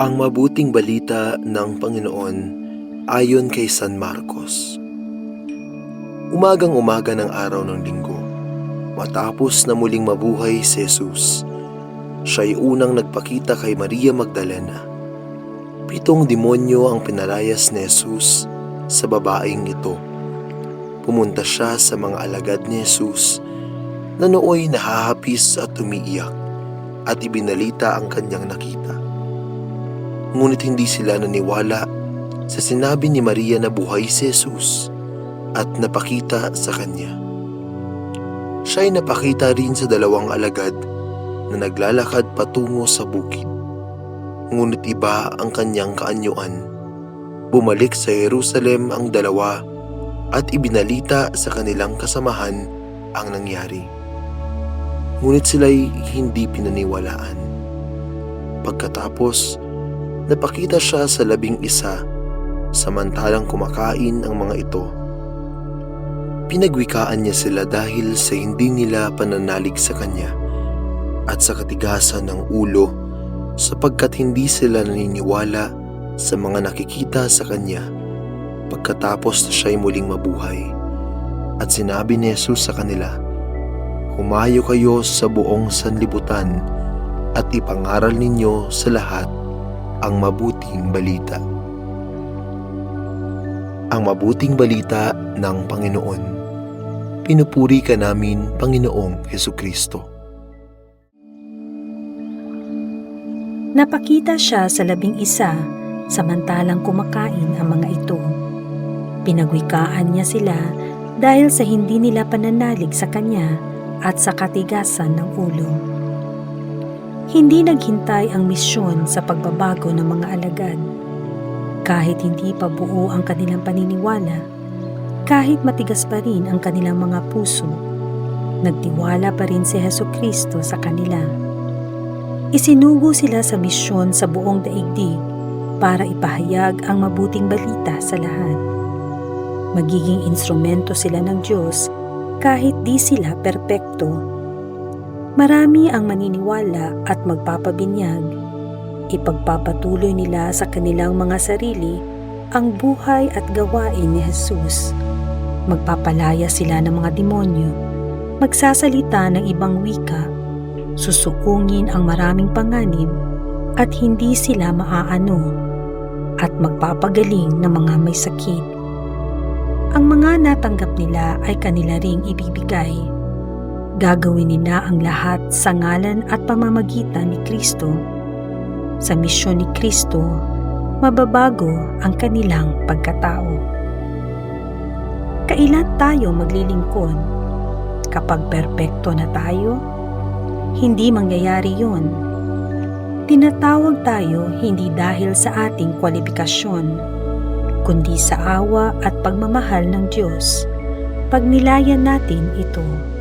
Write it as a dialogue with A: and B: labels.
A: Ang mabuting balita ng Panginoon ayon kay San Marcos. Umagang-umaga ng araw ng linggo, matapos na muling mabuhay si Jesus, siya'y unang nagpakita kay Maria Magdalena. 7 demonyo ang pinalayas ni Jesus sa babaeng ito. Pumunta siya sa mga alagad ni Jesus na nooy nahahapis at umiiyak at ibinalita ang kanyang nakita. Ngunit hindi sila naniwala sa sinabi ni Maria na buhay si Jesus at napakita sa kanya. Siya'y napakita rin sa 2 alagad na naglalakad patungo sa bukid. Ngunit iba ang kanyang kaanyuan. Bumalik sa Jerusalem ang 2 at ibinalita sa kanilang kasamahan ang nangyari. Ngunit sila'y hindi pinaniwalaan. Pagkatapos, napakita siya sa 11 samantalang kumakain ang mga ito. Pinagwikaan niya sila dahil sa hindi nila pananalig sa kanya at sa katigasan ng ulo sapagkat hindi sila naniniwala sa mga nakikita sa kanya pagkatapos na siya'y muling mabuhay. At sinabi ni Jesus sa kanila, "Humayo kayo sa buong sanlibutan at ipangaral ninyo sa lahat ang mabuting balita." Ang mabuting balita ng Panginoon. Pinupuri ka namin, Panginoong Hesukristo.
B: Napakita siya sa 11 samantalang kumakain ang mga ito. Pinagwikaan niya sila dahil sa hindi nila pananalig sa kanya at sa katigasan ng ulo. Hindi naghintay ang misyon sa pagbabago ng mga alagad. Kahit hindi pa buo ang kanilang paniniwala, kahit matigas pa rin ang kanilang mga puso, nagtiwala pa rin si Hesukristo sa kanila. Isinugo sila sa misyon sa buong daigdig para ipahayag ang mabuting balita sa lahat. Magiging instrumento sila ng Diyos kahit di sila perpekto. Marami ang maniniwala at magpapabinyag. Ipagpapatuloy nila sa kanilang mga sarili ang buhay at gawain ni Jesus. Magpapalaya sila ng mga demonyo, magsasalita ng ibang wika, susuungin ang maraming panganib at hindi sila maaano, at magpapagaling ng mga may sakit. Ang mga natanggap nila ay kanila ring ibibigay. Gagawin nila ang lahat sa ngalan at pamamagitan ni Kristo. Sa misyon ni Kristo, mababago ang kanilang pagkatao. Kailan tayo maglilingkod? Kapag perpekto na tayo? Hindi mangyayari yun. Tinatawag tayo hindi dahil sa ating kwalifikasyon, kundi sa awa at pagmamahal ng Diyos. Pagnilayan natin ito.